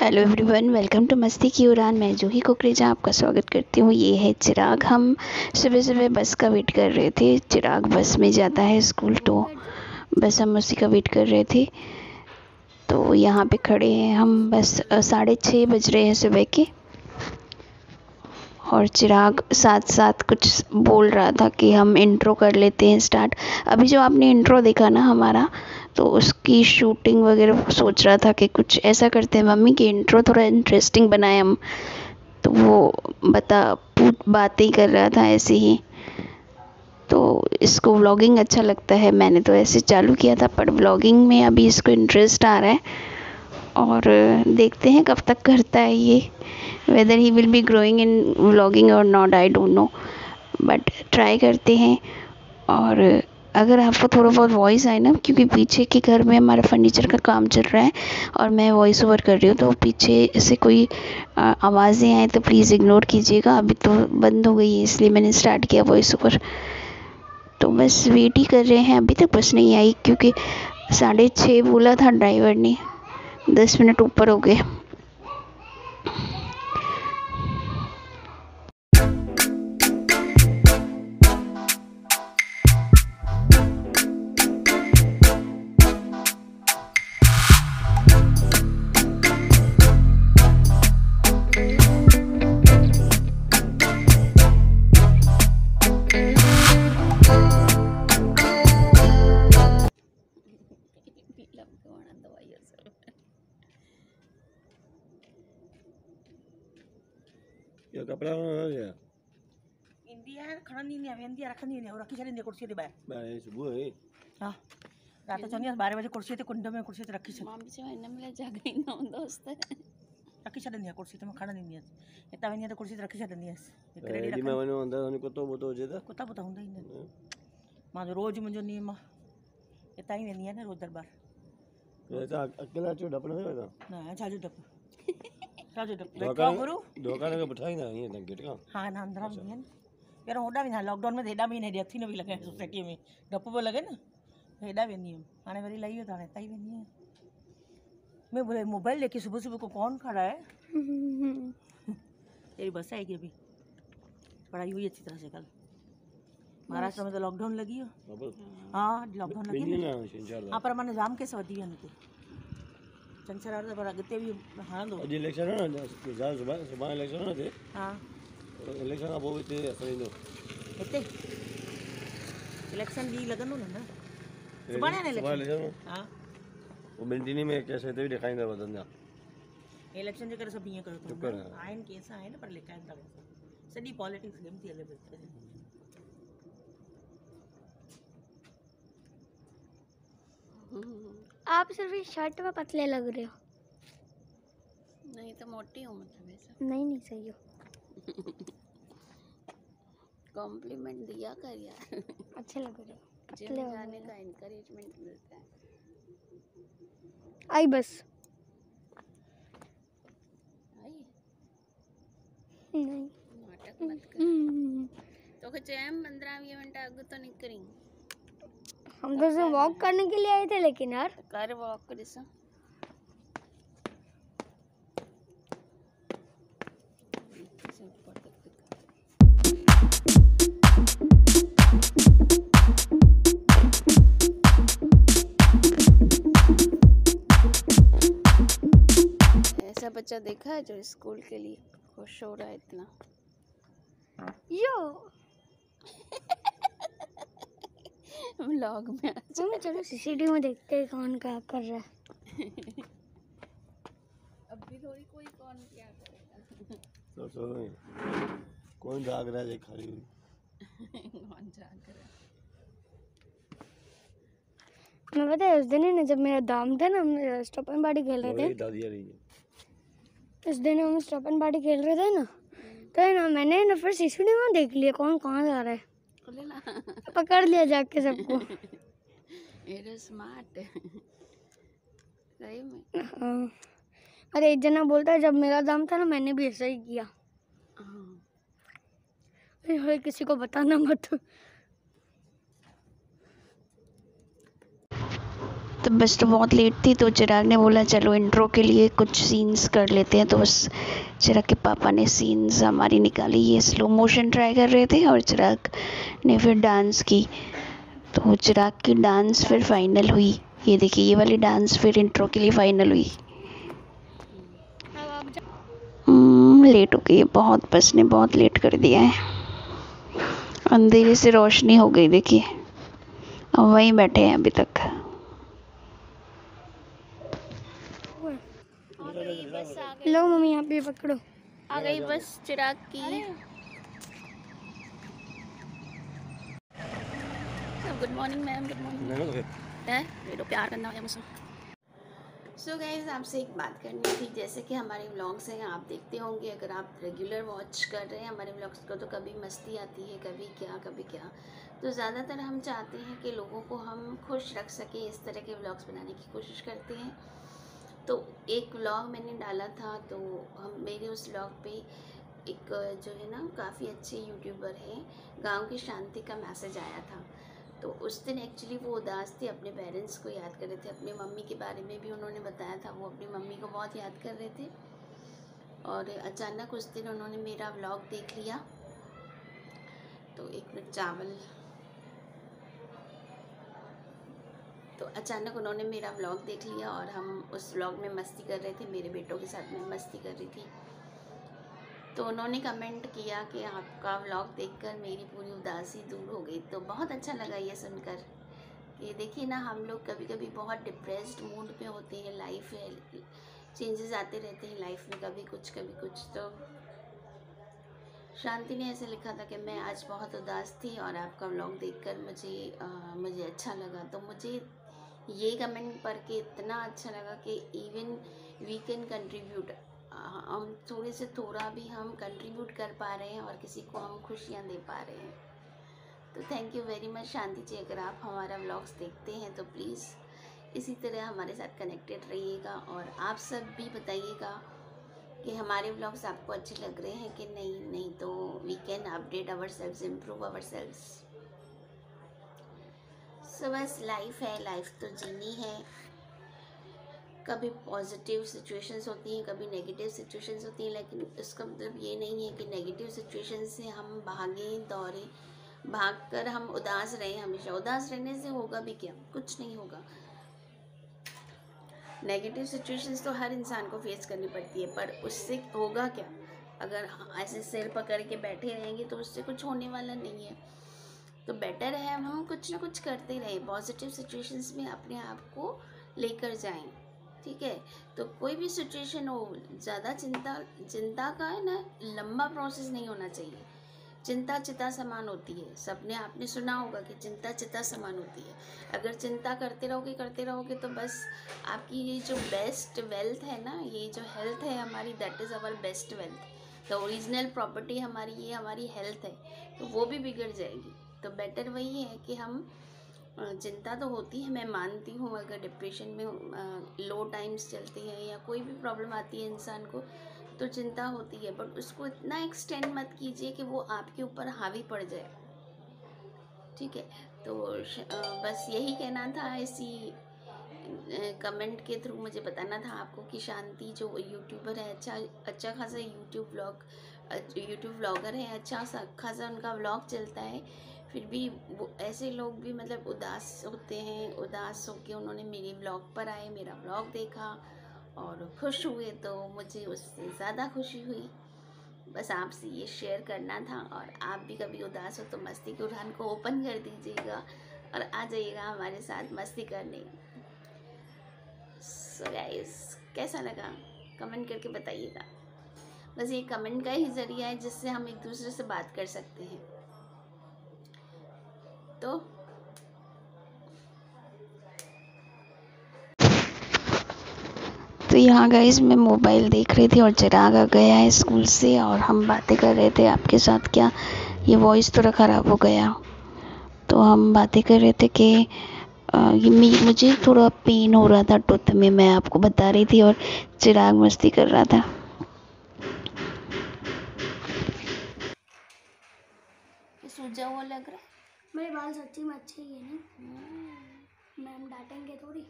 Hello everyone, welcome to मस्ती की उड़ान। मैं जूही कुकरेजा आपका स्वागत करती हूँ। ये है चिराग। हम सुबह सुबह बस का वेट कर रहे थे। चिराग बस में जाता है स्कूल, तो बस हम उसी का वेट कर रहे थे। तो यहाँ पे खड़े हैं हम। बस 6:30 बज रहे हैं सुबह के। और चिराग साथ साथ कुछ बोल रहा था कि हम इंट्रो कर लेते हैं स्टार्ट। अभी जो आपने इंट्रो देखा ना हमारा, तो उसकी शूटिंग वगैरह सोच रहा था कि कुछ ऐसा करते हैं मम्मी कि इंट्रो थोड़ा इंटरेस्टिंग बनाए हम। तो वो बातें ही कर रहा था ऐसे ही। तो इसको व्लॉगिंग अच्छा लगता है। मैंने तो ऐसे चालू किया था, पर व्लॉगिंग में अभी इसको इंटरेस्ट आ रहा है। और देखते हैं कब तक करता है ये। Whether he will be growing in vlogging और not, I don't know, but try करते हैं। और अगर आपको थोड़ा बहुत वॉइस आए ना, क्योंकि पीछे के घर में हमारा फर्नीचर का काम चल रहा है और मैं वॉइस ओवर कर रही हूँ, तो पीछे से कोई आवाज़ें आए तो प्लीज़ इग्नोर कीजिएगा। अभी तो बंद हो गई है, इसलिए मैंने स्टार्ट किया वॉइस ओवर। तो बस वेट ही कर रहे हैं। अभी तक बस नहीं आई, क्योंकि 6:30 बोला था ड्राइवर ने। 10 मिनट ऊपर हो गए। या कपड़ा हो गया इंडिया खड़ा नहीं है वेंदी रखनी नहीं और रखी छड़ी कुर्सी ते बाय सुबह है। हां रात चनी 12 बजे कुर्सी ते कुंड में कुर्सी ते रखी छ माम से इन में जागई ना दोस्त रखी छड़ी कुर्सी ते मैं खड़ा नहीं है एता वेंदी ते कुर्सी ते रखी छड़ी है एक रेडी रेडी में वनो अंदर वनो कुत्तो बोतो हो जेता कुत्ता पुता हुंदा ही नहीं मां रोज मुंजो नियम एता ही वेंदी है ना रोज दरबार ऐसा अकेला चो डपना है ना ना छाजू डप छाजू डप दुकान के बिठाई ना ये गेट का। हां ना अंदर में है यार होड़ा भी ना लॉकडाउन में हेडा महीने अथी न भी लगे सोसाइटी में डप पे लगे ना हेडा वेंदी हूं हाने वरी लई हो ताने तई वेंदी है। मैं बोले मोबाइल लेके सुबह सुबह को कौन खड़ा है तेरी बस आएगी अभी। पढ़ाई हुई अच्छी तरह से कल। महाराष्ट्र में तो लॉकडाउन लगी हो। हाँ लॉकडाउन लगी ना। हाँ पर मैंने जाम कैसे वधी है चंचरार तो पर अगते भी हाँ दो अज इलेक्शन है ना सुबह सुबह इलेक्शन है थे। हाँ इलेक्शन का बहुत थे असली दो इतने इलेक्शन भी लगन ना सुबह ने इलेक्शन। हाँ वो मिंटिनी में कैसे थे दिखाई दे बदन जा इलेक्शन जे करे सब ये करो तो आइन केसा है ना पर लेका है सदी पॉलिटिक्स गेम थी अलग आप सिर्फ इस शर्ट में पतले लग रहे हो। नहीं तो मोटी हूँ, मतलब ऐसा नहीं सही हो। कॉम्प्लीमेंट दिया कर यार। अच्छे लग रहे हो। जिम जाने का इनकरेजमेंट मिलता है। आई बस आई नहीं नाटक मत कर। तो कुछ 15-20 मिनट आगे तो नहीं करेंगे। हम तो सिर्फ वॉक करने के लिए आए थे, लेकिन यार कर वॉक कर सा ऐसा बच्चा देखा है जो स्कूल के लिए खुश हो रहा है इतना। यो व्लॉग में चलो सीसीटीवी में देखते हैं कौन क्या कर रहा है। अभी थोड़ी कोई कौन क्या करेगा। तो कौन जाग रहा है खड़ी हुई कौन जाग रहा है। मैं पता है उस दिन ही ना, जब मेरा दाम था ना, हम स्टॉप एंड पार्टी खेल रहे थे। दादिया रही है उस दिन हम स्टॉप एंड पार्टी खेल रहे थे ना, तो है ना मैंने ना फिर सीसीटीवी में देख लिया कौन कहाँ जा रहा है। पकड़ लिया जाके सबको। ये स्मार्ट है सही में। हाँ। अरे एक जना बोलता है जब मेरा दाम था ना मैंने भी ऐसा ही किया। अरे किसी को बताना मत। तो बस तो बहुत लेट थी, तो चिराग ने बोला चलो इंट्रो के लिए कुछ सीन्स कर लेते हैं। तो बस चिराग के पापा ने सीन्स हमारी निकाली, ये स्लो मोशन ट्राई कर रहे थे और चिराग ने फिर डांस की। तो चिराग की डांस फिर फाइनल हुई। ये देखिए, ये वाली डांस फिर इंट्रो के लिए फाइनल हुई। लेट हो गई है बहुत, बस ने बहुत लेट कर दिया है। अंधेरे से रोशनी हो गई देखिए, अब वहीं बैठे हैं अभी तक। लो मम्मी यहाँ पे पकड़ो। आ गई बस चिराग की। Good morning ma'am, good morning. ये तो प्यार करना है मुझसे। सो गाइज, आपसे एक बात करनी थी। जैसे कि हमारे व्लॉग्स हैं, आप देखते होंगे, अगर आप रेगुलर वॉच कर रहे हैं हमारे व्लॉग्स को, तो कभी मस्ती आती है, कभी क्या। तो ज़्यादातर हम चाहते हैं कि लोगों को हम खुश रख सकें, इस तरह के व्लॉग्स बनाने की कोशिश करते हैं। तो एक व्लॉग मैंने डाला था, तो मेरे उस व्लॉग पे एक जो है ना काफ़ी अच्छे यूट्यूबर हैं, गाँव की शांति का मैसेज आया था। तो उस दिन एक्चुअली वो उदास थे, अपने पेरेंट्स को याद कर रहे थे, अपनी मम्मी के बारे में भी उन्होंने बताया था, वो अपनी मम्मी को बहुत याद कर रहे थे। और अचानक उस दिन उन्होंने मेरा व्लॉग देख लिया। तो एक मिनट, चावल। तो अचानक उन्होंने मेरा व्लॉग देख लिया और हम उस व्लॉग में मस्ती कर रहे थे, मेरे बेटों के साथ में मस्ती कर रही थी। तो उन्होंने कमेंट किया कि आपका व्लॉग देखकर मेरी पूरी उदासी दूर हो गई। तो बहुत अच्छा लगा ये सुनकर कि देखिए ना, हम लोग कभी कभी बहुत डिप्रेस्ड मूड पे होते हैं, लाइफ है, चेंजेस आते रहते हैं लाइफ में, कभी कुछ कभी कुछ। तो शांति ने ऐसे लिखा था कि मैं आज बहुत उदास थी और आपका व्लॉग देखकर मुझे अच्छा लगा। तो मुझे ये कमेंट पढ़ के इतना अच्छा लगा कि इवन वी कैन कंट्रीब्यूट, हम थोड़े से थोड़ा भी हम कंट्रीब्यूट कर पा रहे हैं और किसी को हम खुशियाँ दे पा रहे हैं। तो थैंक यू वेरी मच शांति जी। अगर आप हमारा व्लॉग्स देखते हैं तो प्लीज़ इसी तरह हमारे साथ कनेक्टेड रहिएगा, और आप सब भी बताइएगा कि हमारे व्लॉग्स आपको अच्छे लग रहे हैं कि नहीं तो we can update ourselves, improve ourselves. So बस लाइफ है, लाइफ तो जीनी है। कभी पॉजिटिव सिचुएशंस होती हैं, कभी नेगेटिव सिचुएशंस होती हैं, लेकिन इसका मतलब ये नहीं है कि नेगेटिव सिचुएशन से हम भागें दौड़ें, भागकर हम उदास रहें। हमेशा उदास रहने से होगा भी क्या? कुछ नहीं होगा। नेगेटिव सिचुएशंस तो हर इंसान को फेस करनी पड़ती है, पर उससे होगा क्या? अगर ऐसे सिर पकड़ के बैठे रहेंगे तो उससे कुछ होने वाला नहीं है। तो बेटर है हम कुछ ना कुछ करते रहें, पॉजिटिव सिचुएशंस में अपने आप को लेकर जाएं, ठीक है। तो कोई भी सिचुएशन हो, ज़्यादा चिंता का है ना, लंबा प्रोसेस नहीं होना चाहिए। चिंता चिता समान होती है, सबने आपने सुना होगा कि चिंता चिता समान होती है। अगर चिंता करते रहोगे तो बस आपकी ये जो बेस्ट वेल्थ है ना, ये जो हेल्थ है हमारी, that is our best wealth. तो ओरिजिनल प्रॉपर्टी हमारी, ये हमारी हेल्थ है, तो वो भी बिगड़ जाएगी। तो बेटर वही है कि हम, चिंता तो होती है, मैं मानती हूँ, अगर डिप्रेशन में लो टाइम्स चलती हैं या कोई भी प्रॉब्लम आती है इंसान को, तो चिंता होती है, बट उसको इतना एक्सटेंड मत कीजिए कि वो आपके ऊपर हावी पड़ जाए, ठीक है। तो बस यही कहना था, इसी कमेंट के थ्रू मुझे बताना था आपको कि शांति जो यूट्यूबर है, अच्छा खासा यूट्यूब व्लॉगर है, अच्छा खासा उनका व्लॉग चलता है, फिर भी वो ऐसे लोग भी मतलब उदास होते हैं। उदास होकर उन्होंने मेरे व्लॉग पर आए, मेरा व्लॉग देखा और खुश हुए, तो मुझे उससे ज़्यादा खुशी हुई। बस आपसे ये शेयर करना था। और आप भी कभी उदास हो तो मस्ती की उड़ान को ओपन कर दीजिएगा और आ जाइएगा हमारे साथ मस्ती करने। सो गाइस, कैसा लगा कमेंट करके बताइएगा। बस ये कमेंट का ही ज़रिया है जिससे हम एक दूसरे से बात कर सकते हैं। तो यहाँ गाइस मैं मोबाइल देख रही थी और चिराग आ गया है स्कूल से और हम बातें कर रहे थे आपके साथ। क्या ये वॉइस थोड़ा ख़राब हो गया, तो हम बातें कर रहे थे कि मुझे थोड़ा पेन हो रहा था टूथ में, मैं आपको बता रही थी, और चिराग मस्ती कर रहा था। सूजा हुआ लग रहा है। मेरे बाल सच्ची में अच्छे ही है ना, मैम डांटेंगे थोड़ी।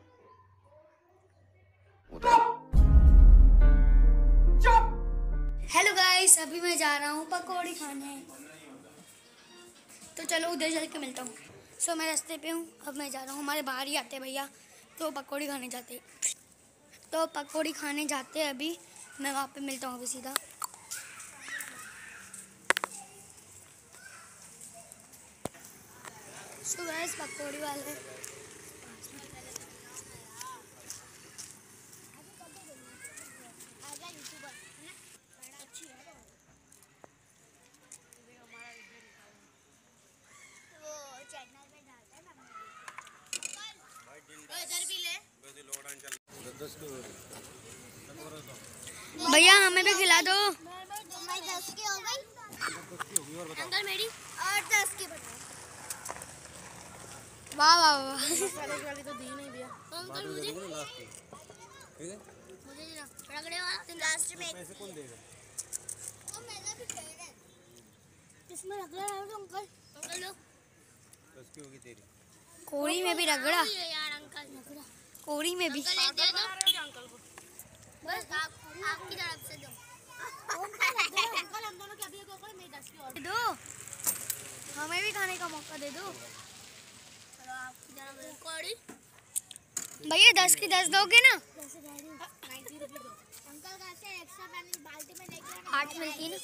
गाइस अभी मैं जा रहा हूँ पकौड़ी खाने, तो चलो उधर चल के मिलता हूँ। सो मैं रास्ते पे हूँ, अब मैं जा रहा हूँ। हमारे बाहर ही आते हैं भैया, तो पकौड़ी खाने जाते हैं। तो पकौड़ी खाने जाते हैं अभी, मैं वहाँ पे मिलता हूँ अभी सीधा। सो गाइस पकौड़ी वाले भैया हमें भी खिला दो। 10 की हो गई अंकल मेरी और 10 की बताओ। वाह वाह वाह। वाली तो दी नहीं भैया अंकल मुझे देना रगड़े वाला लास्ट में पैसे कौन देगा? वो मेरा भी फेवरेट है। किसमें रगड़ा है तो अंकल लो 10 की होगी तेरी। कोड़ी में भी रगड़ा, यार अंकल कोड़ी में भी। अंकल दे दो अंकल को बस आपकी तरफ से दो। अंकल हम दोनों के अभी को मेरी 10 की और दो, हमें भी खाने का मौका दे दो। चलो आपकी तरफ से कौड़ी भैया 10 की 10 दोगे ना? 90 रुपए दो। अंकल का से एक्स्ट्रा पानी बाल्टी में लेके 8 मिलती ना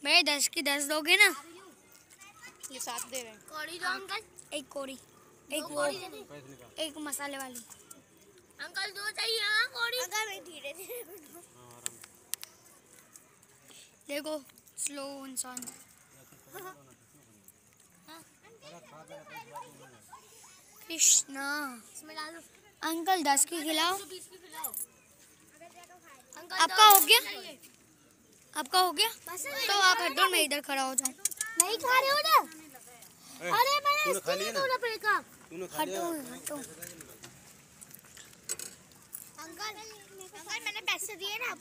भैया, 10 की 10 दोगे ना? ये 7 दे रहे हैं। कौड़ी दो अंकल। एक कोड़ी, एक वो, एक मसाले वाली। अंकल दो चाहिए हाँ कौड़ी। अंकल मैं धीरे धीरे देखो स्लो इंसान। कृष्णा इसमें डाल दो अंकल 10 की खिलाओ। 20 की खिलाओ अंकल। आपका हो गया? आपका हो गया? तो आप हटो, मैं इधर खड़ा हो जाऊँ। नहीं खा रहे हो ना? अरे मैंने तूने खा लिया ना? तूने खा लिया? हटो हटो। अंकल मैंने पैसे दिए ना।